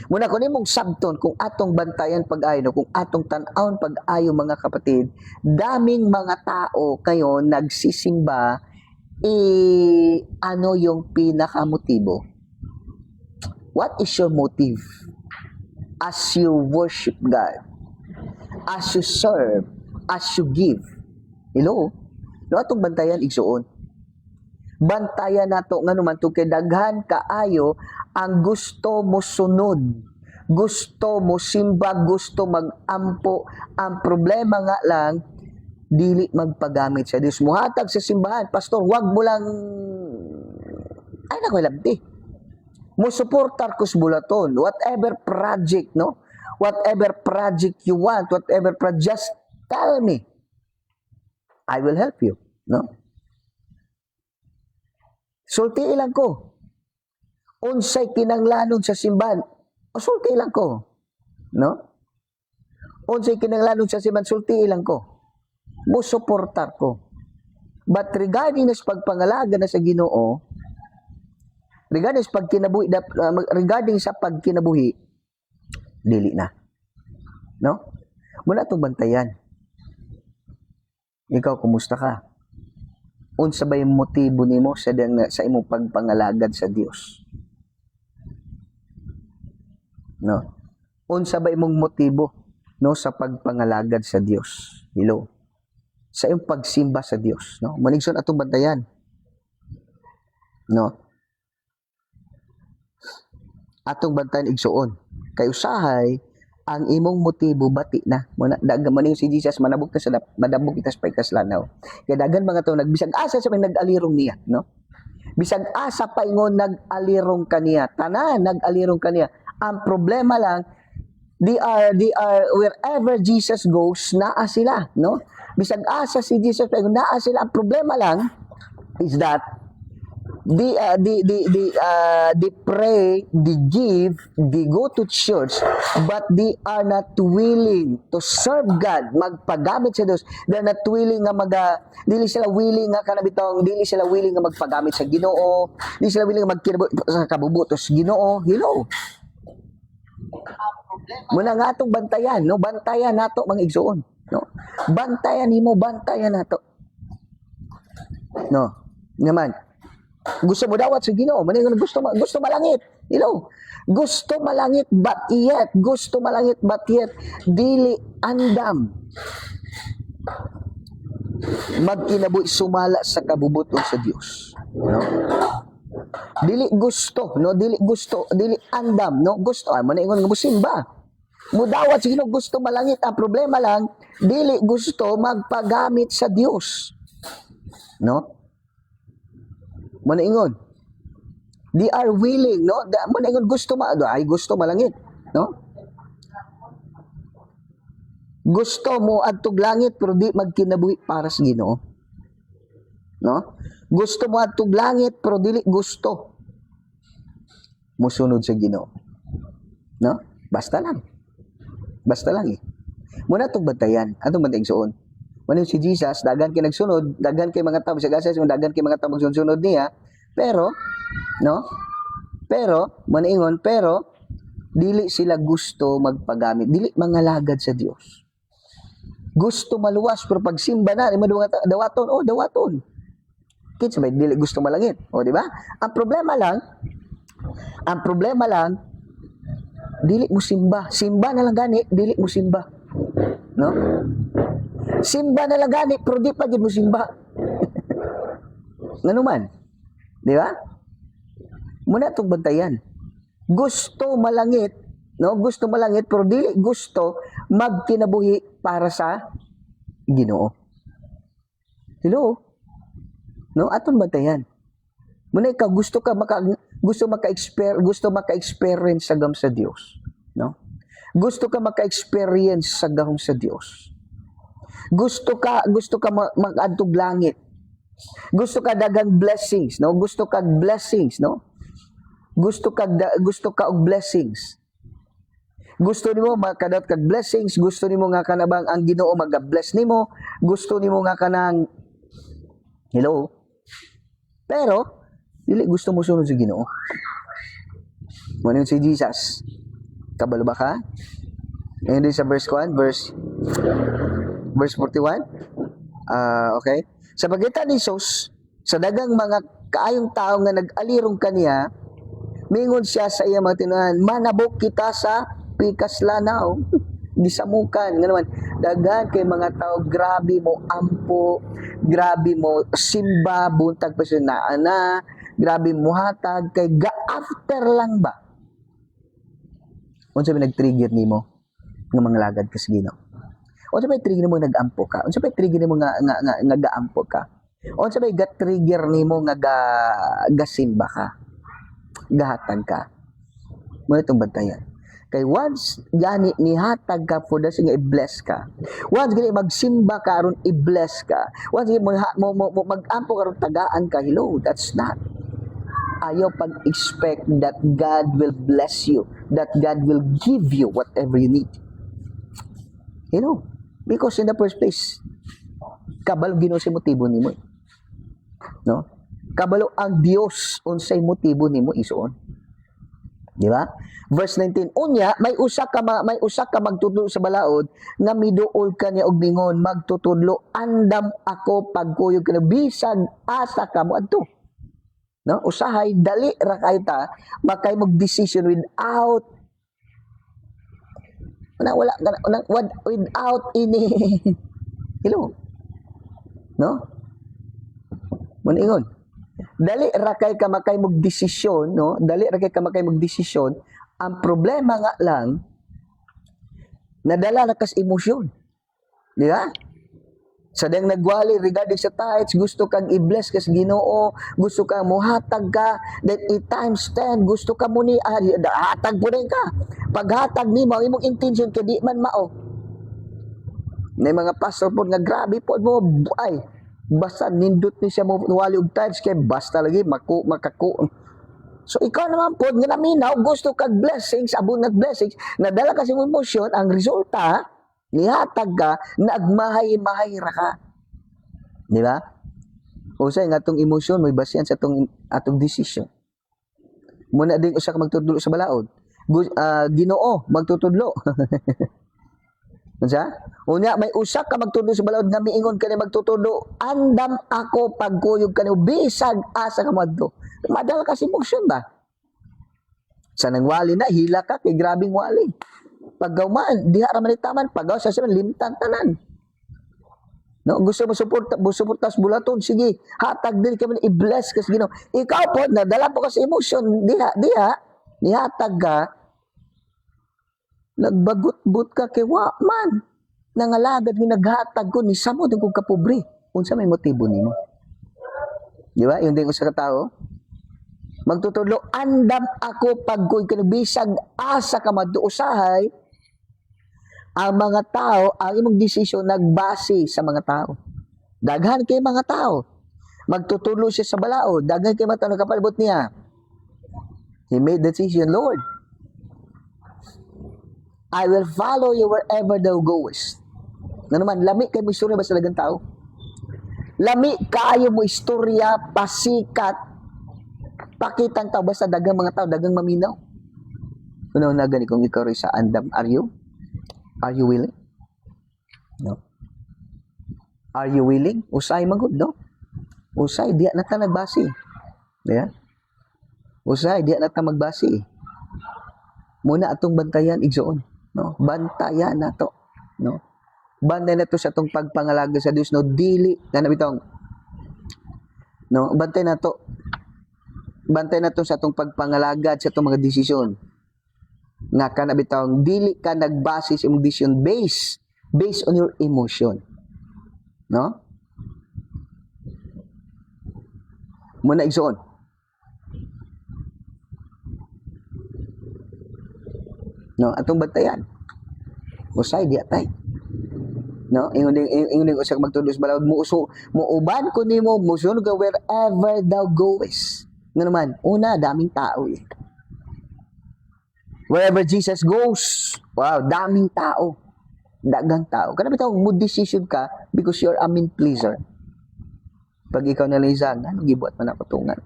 Muna ko nimong sabton kung atong bantayan pag-ayo, kung atong tan-awon pag-ayo mga kapatid, daming mga tao kayo nagsisimba, ano yung pinaka-motibo? What is your motive as you worship God? As you serve, as you give? No atong bantayan igsuon. Bantayan nato nga naman to kay daghan kaayo ang gusto mo sunod, gusto mo simba, gusto magampo. Ang problema nga lang, dili magpagamit sa Dios. Muhatag sa simbahan, pastor, wag mo lang ay nakwalabdi. Mo suportar ko sa bulaton, whatever project, no? Whatever project you want, whatever project, just tell me. I will help you, no? Sulti ilang ko. Unsay kinanglanon sa simbahan, sulti ilang ko. No? Unsay kinanglanon sa simbahan, sulti ilang ko. Musuportar ko. But regarding sa pagpangalaga na sa Ginoo, regarding sa pagkinabuhi, dili na. No? Muna itong bantayan. Ikaw, kumusta ka? Unsa ba yung motibo nimo sa imong pagpangalagad sa Dios? No. Unsa ba imong motibo no sa pagpangalagad sa Dios? Sa imong pagsimba sa Dios, no? Manigson atong bantayan. No. Atong bantayan igsuon. Kay usahay ang imong motibo bati na maning si Jesus madabog kita sa pagkaslanaw. Kaya dagan mga tawo nagbisag asa sa may nag-alirong niya, no? Bisag asa pa ingon nag-alirong kaniya, tanan nag-alirong kaniya. Ang problema lang, they are wherever Jesus goes, naa sila, no? Bisag asa si Jesus, naa sila. Ang problema lang is that They pray, they give, they go to church, but they are not willing to serve God, magpagamit sa Dios. They're not willing nga dili sila willing nga kanabitong, dili sila willing nga magpagamit sa Ginoo, dili sila willing nga magkinabuhi sa kabubutos Ginoo. Hello. Muna nga atong bantayan, no? Bantayan nato mga igsoon, no? Bantayan nimo, bantayan nato. No. Naman. Gusto mo dawat sa Ginoo, maningon gusto malangit. Hello. Gusto malangit but yet dili andam. Magkinabuhi sumala sa kabubuton sa Dios. No? Dili gusto, no? Dili andam, no? Gusto maningon nga musimba. Mudawat sa Ginoo, gusto malangit. Ang problema lang, dili gusto magpagamit sa Dios. No? Manaingon. They are willing, no? Manaingon gusto malangit, no? Gusto mo adtog langit pero di magkinabuhi para sa Ginoo. No? Gusto mo adtog langit pero dili gusto musunod sa Ginoo. No? Basta lang eh. Muna itong bantayan. Atong bantayan soon. Manin si Jesus, dagan kay nagsunod, dagan kay mga tao sa gasas, dagan kay mga tao magsunod niya, pero, no? Pero, maningon, dili sila gusto magpagamit, dili mangalagad sa Dios. Gusto maluwas, pero pag simba na, dawaton. Kinsa ba, dili gusto malangit. O, di ba? Ang problema lang, dili mo simba. Simba na lang gani, dili mo simba. No? Simba na lang gani, pero di pa mo simba. Ngano man? Di ba? Muna itong bantayan. Gusto malangit, no? Gusto malangit, pero dili gusto magkinabuhi para sa Ginoo. Hello? No? Atong bantayan. Muna ikaw, gusto maka-experience sa gam sa Dios. No? Gusto ka maka-experience sa gahom sa Dios. Gusto ka mag-adtog langit. Gusto ka dagang blessings, no? Gusto ka blessings, no? Gusto ka og blessings. Gusto nimo makadot kag blessings, gusto nimo nga kanabang ang Ginoo mag-bless nimo, gusto nimo nga kanang hello. Pero dili gusto mo sunod sa Ginoo. Mano si Jesus. Kabalo ba ka? Ngayon din sa verse 1, verse 41. Okay. Sa pagitan ni Jesus, sa dagang mga kaayong tao nga nag-alirong kaniya, mingon siya sa iya mga tinunan, manabok kita sa pikas lanaw. Gisamukan. Nga naman, dagan kay mga tao, grabe mo ampo, grabe mo simba, buntag pa siya na, grabe mo hatag, kay ga-after lang ba? Unsa may nag-trigger nimo nga manglagad ka sa Ginoo? Unsa may trigger nimo nag-ampo ka? Unsa may trigger nimo nga ga-ampo ka? Unsa may ga-trigger nimo nga gasimba ka? Gahatag ka. Mo itong bantayan. Kay once gani nihatag ka for this nga i-bless ka. Once gani magsimba ka aron i-bless ka. Once gani mo mag-ampo karon tagaan ka, hello, that's not. Ayaw pag-expect that God will bless you, that God will give you whatever you need. You know, because in the first place, kabalo Ginoo sa motibo nimo. No? Kabalo ang Dios unsay motibo nimo isuon. Di ba? Verse 19, unya may usa ka magtudlo sa balaod nga miduol ka niya og mingon magtutudlo andam ako pagkuyog kana bisan asa ka mo adto. No? Usahay dali ra kay ta makay mag decision without without any hello. No? Maningon. Dali ra kay ka makay mag desisyon, no? Dali ra kay ka makay mag desisyon. Ang problema nga lang nadala na kas emosyon. Di ba? Sa dang nagwali regarding sa tithes, gusto kang i-bless kas Ginoo, gusto kang muhatag ka, then times 10, gusto ka muni hatag po rin ka. Paghatag nimo ang imong intention kay di man mao. May mga pastor po nga grabe po mo ay Basta nindot ni siya mo wali og tides kay basta lagi makako. So ikaw naman po nga naminaw gusto kag blessings, abundant blessings, nadala ka sa emosyon, ang resulta nihatag ka nagmahay-mahay ra ka. Di ba? Usay nga atong emosyon may basihan sa atong decision. Muna ding usa ka magtudlo sa balaod. Ginoo magtutudlo. Unsa? Unya may usa ka magtudlo sa balaod nga miingon kani magtutudlo, andam ako pagkuyog kani bisag asa ka madto. Madala ka sa emosyon ba? Sa nangwali na hila ka kay grabing wali. Paggawman diha ra man itaman, pagaw sa siya limtan tanan. No, gusto mo suportas bulaton, sige, hatag din kami i-bless kas Ginoo. Ikaw po nadala po ka sa emosyon, diha nihatag ka, nagbagot-but ka kay wa man. Nangalagad ni naghatag ko ni samot kung kapobre. Unsa may motibo nimo? Di ba? Yung din usa ka tawo magtutudlo, andam ako pagkoy kanubisag asa ka madto usahay. Ang mga tao, ang imong desisyon nagbase sa mga tao. Daghan kay mga tao. Magtutulo siya sa balao. Daghan kay mga tao nakapalibot niya. He made the decision, Lord, I will follow you wherever thou goest. Nga naman, lami kay mo istorya ba sa dagang tao? Lami kayo mo istorya, pasikat, pakitang tao ba sa dagang mga tao, dagang maminaw? Ano na gani kung ikaw rin sa andam, are you? Are you willing? No. Are you willing? Usay magud, no? Usay diya na ta nagbasi. Yeah? Usay diya na ta magbasi. Muna atong bantayan igsoon, no? Bantayan nato, no? Bantay na to sa atong pagpangalaga sa Dios, no? Dili na nabitong, no? Bantay na to. Bantay na to sa atong pagpangalagad sa atong mga desisyon. Nga ka na bitawang dili ka nagbase sa imong decision based on your emotion, no? Muna igsoon, no, atong bantayan usay di atay, no? Ingon ding usa ka magtudlo sa balawod mo uban ko nimo mosunod ka wherever thou goest. Nga naman una daming tao eh. Wherever Jesus goes, wow, daming tao. Dagang tao. Kana bitaw mo decision ka because you're a mean pleaser. Pag ikaw nalisag, ano gibuat man na patungan?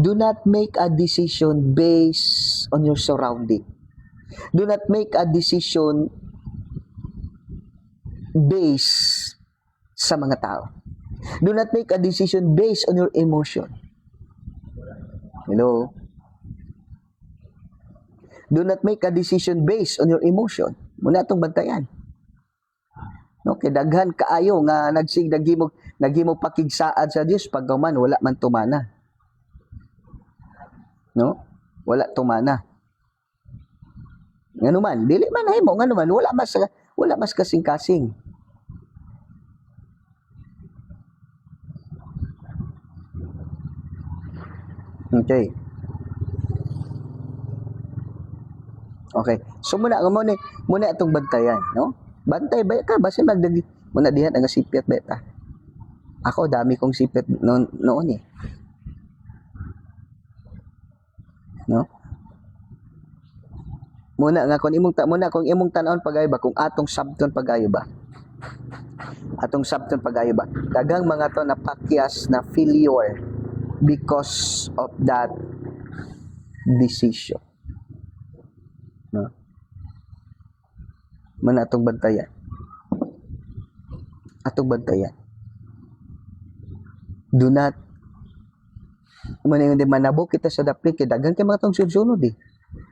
Do not make a decision based on your surrounding. Do not make a decision based sa mga tao. Do not make a decision based on your emotion. Hello? Do not make a decision based on your emotion. Muna itong bantayan. No, kay daghan kaayo nga nagimo pakigsaad sa Dios pag man wala man tumana. No? Wala tumana. Ngano man, dili man himo ngano man wala mas kasing-kasing. Okay. Okay. So muna atong bantayan, no? Bantay ba ka base magdagi muna diha nga sipyat beta. Ako dami kong sipyat noon eh. No? Muna kung imong tan-aon pagayo ba kung atong sabton pagayo ba. Atong sabton pagayo ba. Dagang mga to napakyas na failure because of that decision. No? Muna atong bantayan. Atong bantayan. Do not muna yung manabo kita sa dapli kay dagan kay mga tong sunod eh.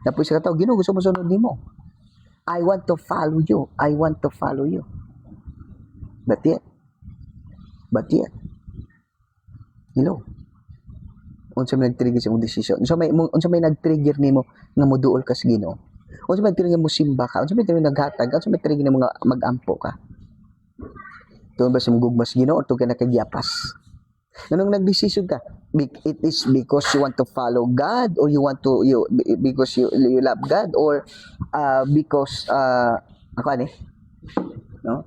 Tapos sa kataw Ginoo gusto mo sunod nimo. I want to follow you. I want to follow you. But yet. Hello. Unsa may nag-trigger sa imong desisyon? Unsa may nag-trigger nimo nga moduol ka sa Ginoo? Unsa may trigger mo simba ka? Unsa may trigger naghatag? Unsa may trigger nimo nga mag-ampo ka? Tuon ba sa gugmas Ginoo o tuon ka nakagyapas? Nganong nagdesisyon ka? It is because you want to follow God or because you love God or because ako ani? No?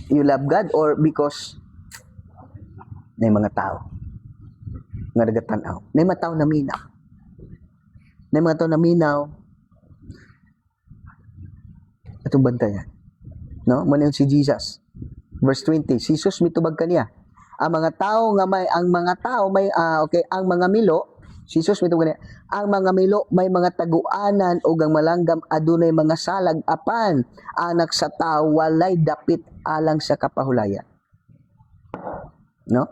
You love God or because na mga tao nga nagatanaw. Na mga tao na minaw. Na mga tao na minaw. Atong bantayan. No? Muna si Jesus. Verse 20. Si Jesus mitubag kaniya. Ang mga tao ang mga milo, si Jesus mitubag kaniya. Ang mga milo may mga taguanan o ang malanggam adunay mga salag apan anak sa tao walay dapit alang sa kapahulayan. No?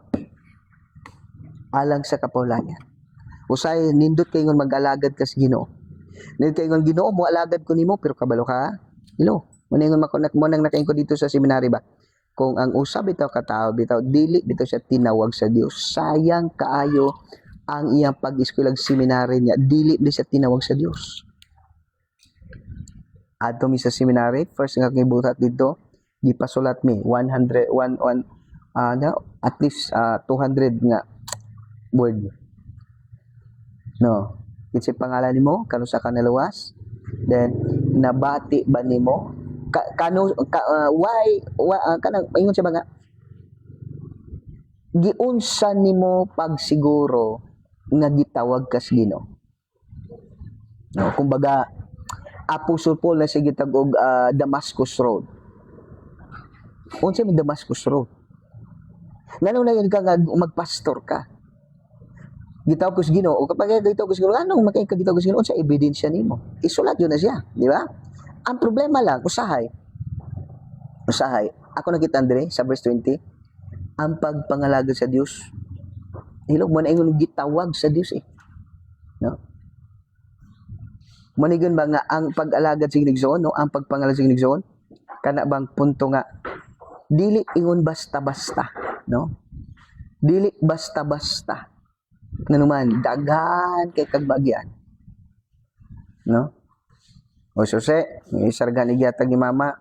Alang sa kapahulayan. Usay nindot kayo mag-alagad ka sa Ginoo. Nindot kayo ng Ginoo mo alagad ko nimo pero kabalo ka. Hello. Maningon makunak mo nang nakain ko dito sa seminary ba. Kung ang usab bitaw katao bitaw dili bitaw siya tinawag sa Dios. Sayang kaayo ang iyang pag-eskwela seminary niya. Dili siya tinawag sa Dios. Adto mi sa seminary, first nga gibuhat dito, gipasulat mi 100 at least 200 nga word. No. Kitsa pangalan nimo kanu sa kanaluwas. Then nabati ba nimo kanang ingon siya ba nga giunsa nimo pagsiguro nga gitawag kas Ginoo. No, kumbaga Apostle Paul na siya gitag og Damascus Road. Unsa man Damascus Road? Ngano na yun ka nga magpastor ka? Gitawag ko sa Ginoo. O kapag gitawag ko sa Ginoo, anong makikagitawag ko sa Ginoo? Sa ebidensya nimo. Isulat yun na siya. Di ba? Ang problema lang, usahay. Ako nakita andre sa verse 20, ang pagpangalagad sa Dios. Hilog mo na ingon gitawag sa Dios eh. No? Manigon ba nga ang pag-alagad sa Ginoo, no? Ang pagpangalagad sa Ginoo, kana bang punto nga dili ingon basta-basta, no? Dili basta-basta. Nanuman daghan kay kagbagyan. No? O suse, isargan igyatag ni mama.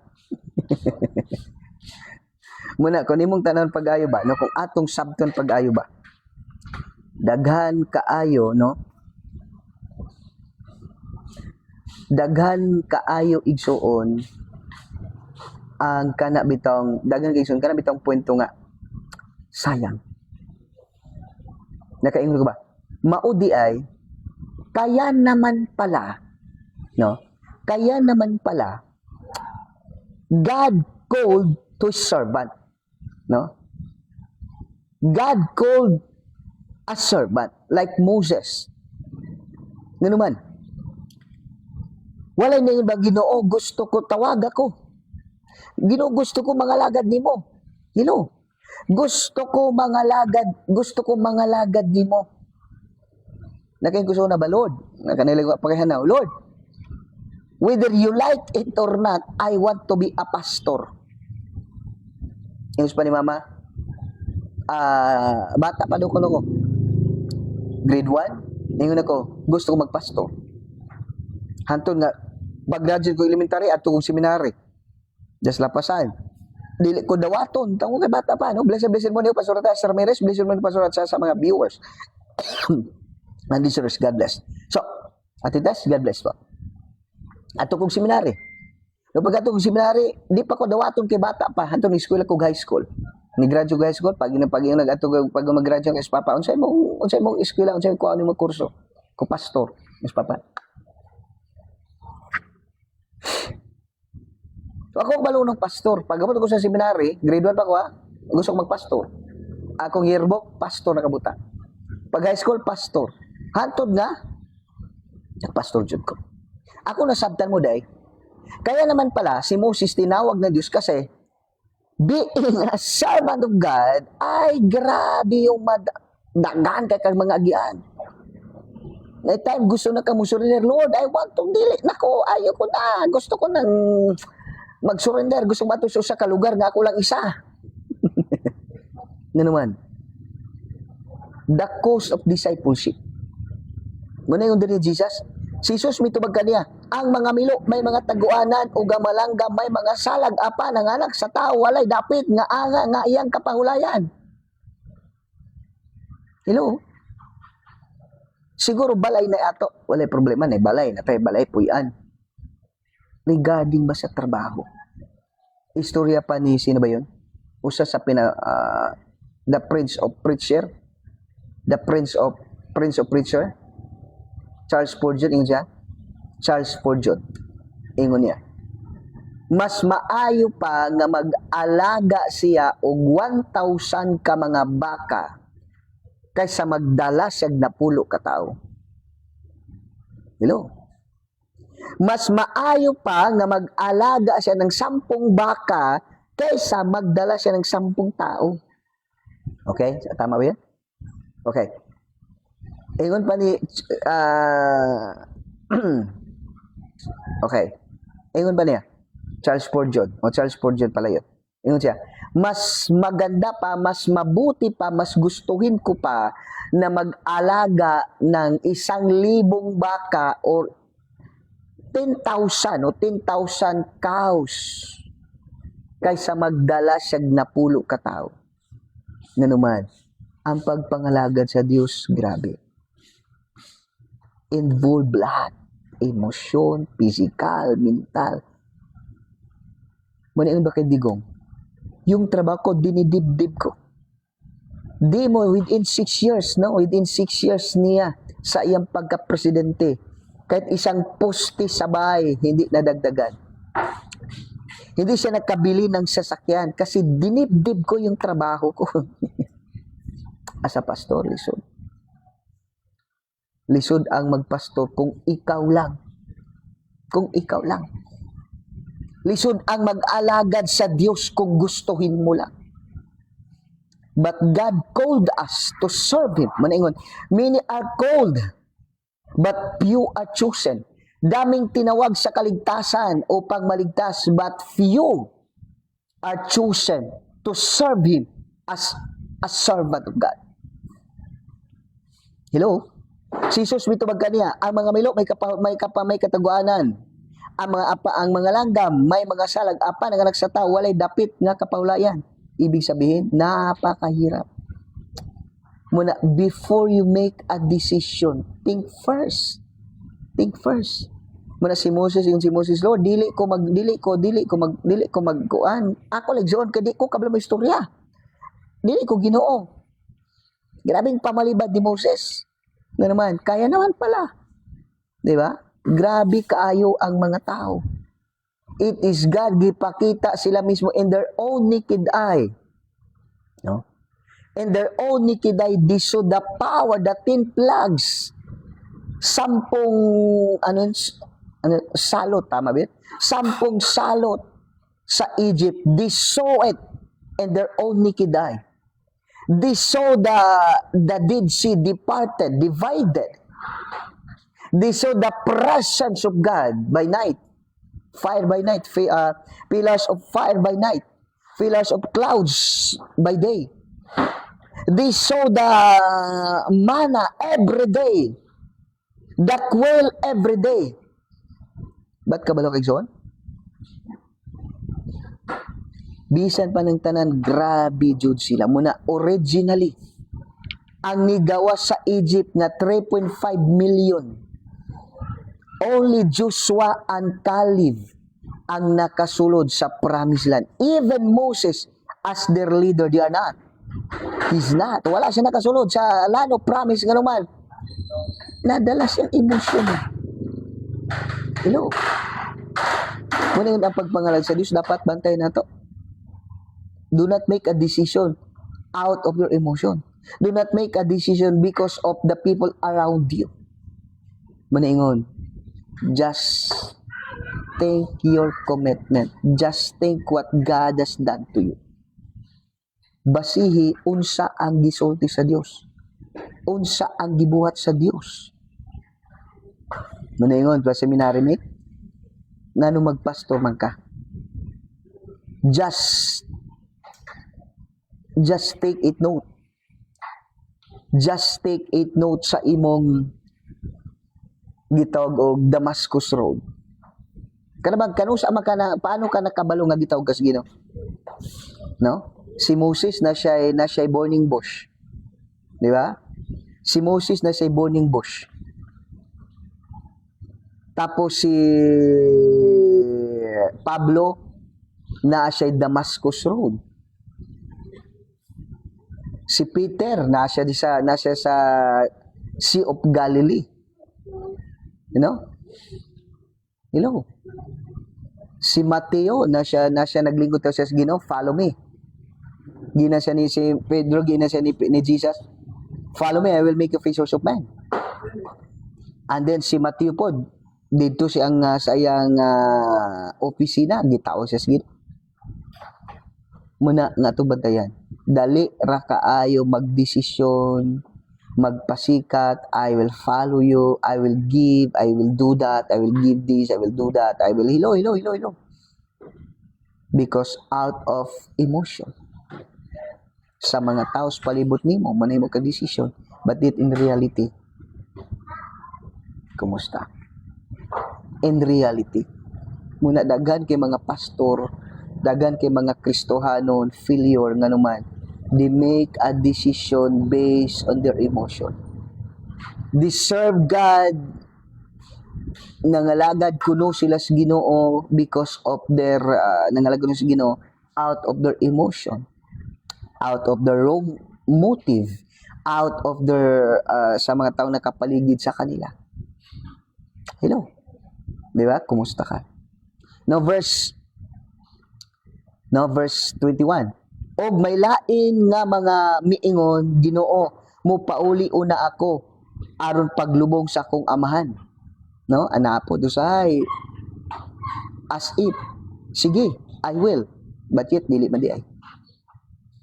Muna kung imong tanan pag-ayo ba, no? Kung atong sabton pag-ayo ba. Daghan kaayo, no? Daghan kaayo igsuon ang kana bitong kwento nga sayang. Nakaingon ko ba? Maudi ay kaya naman pala, no? Kaya naman pala God called to his servant, no? God called a servant like Moses. Ngano man? Walay na ba Ginoo gusto ko tawag ako. Ginoo gusto ko mangalagad nimo. Ginoo gusto ko mangalagad nimo. Nakay gusto na ba Lord? Nakanilang pagihanaw, Lord. Whether you like it or not, I want to be a pastor. Yung pa ni mama, bata pa daw ko no. Grade 1, ngayon ako, gusto ko magpastor. Hantun nga, pag-graduate ko elementary at kong seminary. Just lapasan. Dili ko dawaton. Tango kay bata pa, no? Blessed mo niyo, Pastor Sir Ramirez. Blessed mo niyo, Pastor sa mga viewers. And listeners, God bless. So, atitas, God bless po. Ato kong seminary. No, pag ato kong seminary, di pa ko dawaton kay bata pa. Hantun ni school ako high school. Ni-graduate high school, pag mag-graduate kay papa, unsay mo eskwela, unsay ko ano mo kurso. Ko pastor, mas papa. So ako balunong pastor. Pag abot ko sa seminary, grade 1 pa ko gusto ko magpastor. Akong yearbook, pastor na kabuta. Pag high school, pastor. Hantod nga, nagpastor jud ko. Ako nasabtan mo day. Kaya naman pala, si Moses tinawag na Diyos kasi being a servant of God, ay grabe yung dagan kay kag mga agian. Na time gusto na ka mo surrender, Lord, I want to dili. Nako, ayaw ko na. Gusto ko nang mag-surrender. Gusto ko matusok sa kalugar nga ako lang isa. Nga naman. The cost of discipleship. Muna yung din ni Jesus. Si Jesus mitubag kaniya. Ang mga milo, may mga taguanan o gamalangga, may mga salag apa ng anak sa tao, walay dapit nga anga nga iyang kapahulayan. Hello? Siguro balay na ato. Walay problema na balay na tayo balay puyan. Regarding ba sa trabaho? istorya pa ni sino ba yun? Usa sa the Prince of Preacher, the Prince of Preacher, Charles Spurgeon, ingon siya? Charles Spurgeon, ingon niya. Mas maayo pa nga mag-alaga siya og 1,000 ka mga baka kaysa magdala siya napulo ka tao. Hello? Mas maayo pa nga mag-alaga siya ng 10 baka kaysa magdala siya ng 10 tao. Okay? Tama ba yan? Okay. Ingon pa ni okay. Ingon ba niya? Charles Spurgeon. O Charles Spurgeon pala yun. Ingon siya, mas maganda pa, mas mabuti pa, mas gustuhin ko pa na mag-alaga ng 1,000 baka or 10,000 o 10,000 cows kaysa magdala siya napulo ka tao. Nga naman, ang pagpangalagad sa Diyos, grabe. Involve lahat. Emosyon, physical, mental. Muna yung bakit digong? Yung trabaho ko, dinidibdib ko. Di mo, within 6 years, no? Within 6 years niya sa iyang pagka-presidente, kahit isang poste sa bahay, hindi nadagdagan. Hindi siya nakabili ng sasakyan kasi dinibdib ko yung trabaho ko. As a pastor, lisod. Lisod ang magpastor kung ikaw lang. Kung ikaw lang. Lisod ang mag-alagad sa Diyos kung gustuhin mo lang. But God called us to serve Him. Manaingon, many are called, but few are chosen. Daming tinawag sa kaligtasan upang maligtas, but few are chosen to serve Him as a servant of God. Hello? Si Jesus mitubag kaniya, ang mga milo may kataguanan. Ang mga langgam may mga salag apa nga nagsataw walay dapit nga kapahulayan. Ibig sabihin, napakahirap. Muna, before you make a decision, think first. Think first. Muna si Moses, Lord, dili ko magkuan. Ako legzoon kay di ko kabalo mo istorya. Dili ko Ginoo. Grabing pamalibad ni Moses. Nga naman, kaya naman pala. 'Di ba? Grabe kaayo ang mga tao. It is God, gipakita sila mismo in their own naked eye. No? In their own naked eye, they saw the power, the 10 plagues. 10 salot, tama ba? 10 salot sa Egypt. They saw it in their own naked eye. They saw the Dead Sea departed, divided. They saw the presence of God by night, fire by night, pillars of fire by night, pillars of clouds by day. They saw the manna every day, the quail every day. Ba't ka balok igsoon? Bisan pa ng tanan, grabe jud sila. Muna, originally, ang nigawa sa Egypt na 3.5 million, only Joshua and Caleb ang nakasulod sa promised land. Even Moses as their leader, they are not. He's not. Wala siya nakasulod sa land of promise nga naman. Nadala siyang emosyon. Hello? Muna ang pagpangalan sa Diyos, dapat bantay na to. Do not make a decision out of your emotion. Do not make a decision because of the people around you. Manaingon, just think your commitment. Just think what God has done to you. Basihi, unsa ang gisulti sa Dios. Unsa ang gibuhat sa Dios. Manaingon, pa seminary mate, ngano magpastor man ka. Just take it note. Just take it note sa imong gitawag og Damascus Road. Kanabang kanusa paano ka nakabalo nga gitawag kas Ginoo? No? Si Moses na siya burning bush. Di ba? Si Moses na siya burning bush. Tapos si Pablo naa siya Damascus Road. Si Peter, nasa sa Sea of Galilee. You know? Hello. Si Mateo, nasa naglingkod daw siya sa Ginoo, follow me. Gina siya ni si Pedro, gina siya ni Jesus. Follow me, I will make you fishers of men. And then si Mateo po, dito siyang sa iyang opisina, gitao siya sa Ginoo. Muna nga to bantayan. Dali ra kaayo magdesisyon, magpasikat, I will follow you, I will give, I will do that, I will give this, I will do that, I will hilo. Because out of emotion. Sa mga tao sa palibot nimo, manahimo ka desisyon, but yet in reality, kumusta? In reality, muna daghan kay mga pastor, daghan kay mga Kristohanon, failure nga naman, they make a decision based on their emotion. They serve God, nangalagad kuno sila sa Ginoo because of their, nangalagad kuno sa Ginoo out of their emotion, out of their wrong motive, out of their, sa mga taong nakapaligid sa kanila. Hello? Di ba? Kumusta ka? Now verse 21. Og may lain nga mga miingon, Ginoo, mo pauli una ako aron paglubong sa akong amahan. No? Anapo dusay. As if, sige, I will. But yet dili man di ay.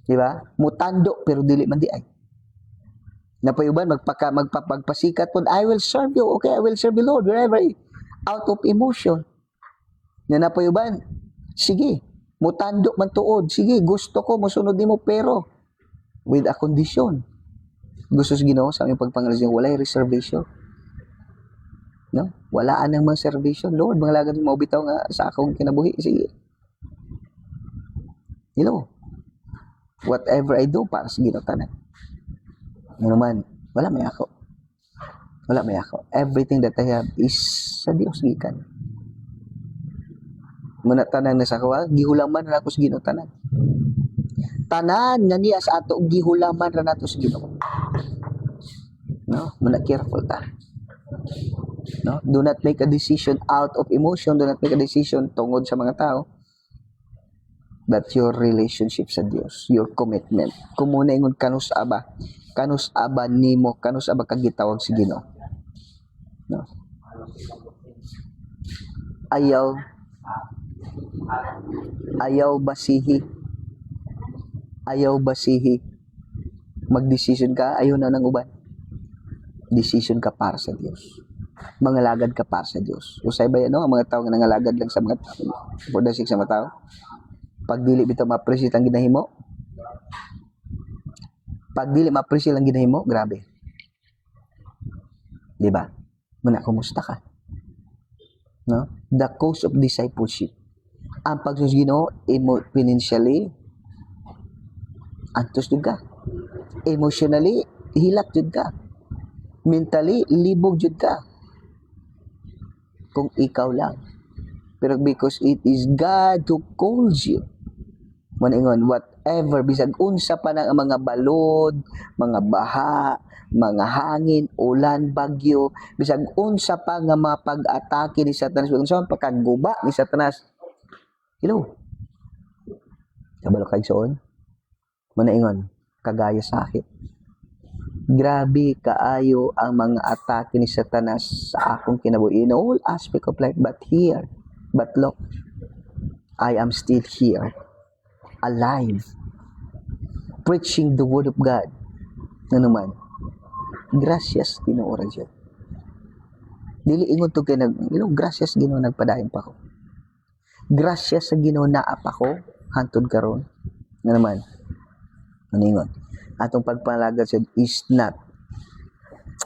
Di ba? Mutando pero dili man di ay. Napayuban magpapasikat pud, I will serve you. Okay, I will serve you, Lord, wherever. Out of emotion. Na napayuban, sige, mutando man tuod, sige, gusto ko mosunod nimo pero with a condition. Gusto sa Ginoo sa aming pagpangalasyon, walay reservation. No? Wala anang mga reservation. Lord, mga lagad mo bitaw nga sa akong kinabuhi, sige. You know, whatever I do para sa Ginoo tanan. Ano man, wala may ako. Wala may ako. Everything that I have is sa Dios gikan. Muna tanan na sa kawa, gihulaman na ako sa Ginoo tanan. Tanan nga niya sa ato gihulaman ra nato sa Ginoo. No, muna careful ta. No, do not make a decision out of emotion, do not make a decision tungod sa mga tao. But your relationship sa Dios, your commitment. Kung muna ingon kanus aba nimo, kanus aba ka gitawag sa Ginoo. No. Ayaw basihi magdesisyon ka, ayaw na ng uban. Decision ka para sa Dios. Mangalagad ka para sa Dios. Usay ba yan, no? Ang mga tao nga nangalagad lang sa mga for the sake sa mga tao. Pag dili bitaw ma-appreciate ang ginahimo, grabe. Di ba? Muna, kumusta ka? No? The cost of discipleship. Ang pagsus Ginoo, financially, antos jud ka. Emotionally, hilak jud ka. Mentally, libog jud ka. Kung ikaw lang. Pero because it is God who calls you. Maningon, whatever, bisag unsa pa ng mga balod, mga baha, mga hangin, ulan, bagyo, bisag unsa pa nga mga pag-atake ni Satanas, unsa pa pagkaguba ni Satanas. Hello. Kabalo kay soon. Maningon, kagaya sa akin. Grabe kaayo ang mga atake ni Satanas sa akong kinabuhi in all aspect of life, but look, I am still here, alive, preaching the word of God. Ano naman, gracias Ginoo ra jud. Dili ingon to kay gracias Ginoo nagpadayon pa ko. Gracias sa Ginoo naa pa ko hantod karon. Ano naman, ano ingon? Atong pagpalagad sa is not,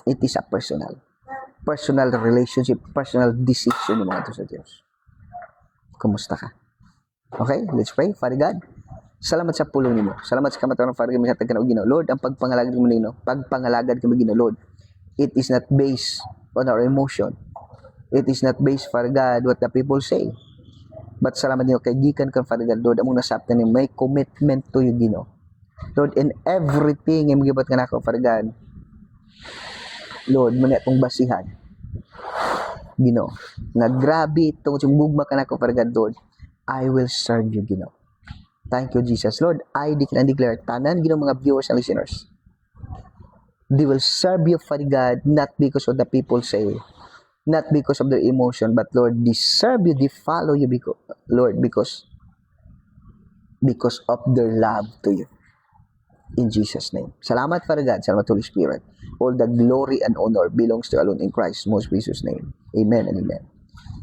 it is a personal relationship, personal decision ng mga ito sa Diyos. Kumusta ka? Okay, let's pray. Father God, salamat sa pulong nimo. Salamat sa kamataran, Father God, mihatag ka na Ginoo. Lord, ang pagpangalagad mo nino, pagpangalagad ka mo Ginoo, Lord, it is not based on our emotion. It is not based, Father God, what the people say. But salamat niyo kay gikan kan Father God, Lord, among nasabtan ni may commitment to you, Ginoo. Lord, in everything yung gibat ka na ako, Father God, Lord, muna itong basihan, Ginoo, nga grabe itong gugma ka na ako, Father God, Lord, I will serve you, Ginoo. Thank you, Jesus. Lord, I declare, tanan, Ginoo, mga viewers and listeners, they will serve you, Father God, not because of the people say, not because of their emotion, but Lord, they serve you, they follow you, because, Lord, because of their love to you. In Jesus' name. Salamat, Father God. Salamat, Holy Spirit. All the glory and honor belongs to alone in Christ's most precious name. Amen and amen.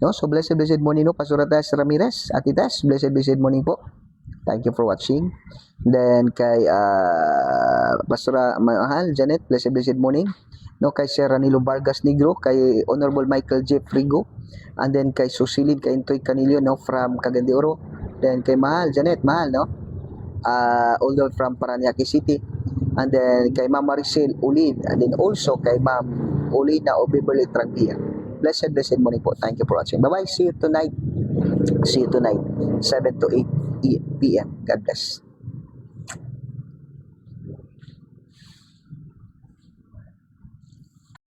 No? So, blessed morning, no? Pastor Tess Ramirez, Ate Tess, blessed morning po. Thank you for watching. Then, kay Pastor Mahal, Janet, blessed morning. No, kay Sir Ranilo Vargas Negro, kay Honorable Michael J. Frigo, and then kay Susilin, kay Intoy Canillo, no, from Cagayan de Oro, then kay Mahal, Janet, Mahal, no, all the way from Paranaque City, and then kay Ma'am Maricel Ulin, and then also kay Ma'am Ulina o Beverly Tranquilla. Blessed morning po. Thank you for watching. Bye-bye. See you tonight. 7 to 8 p.m. God bless.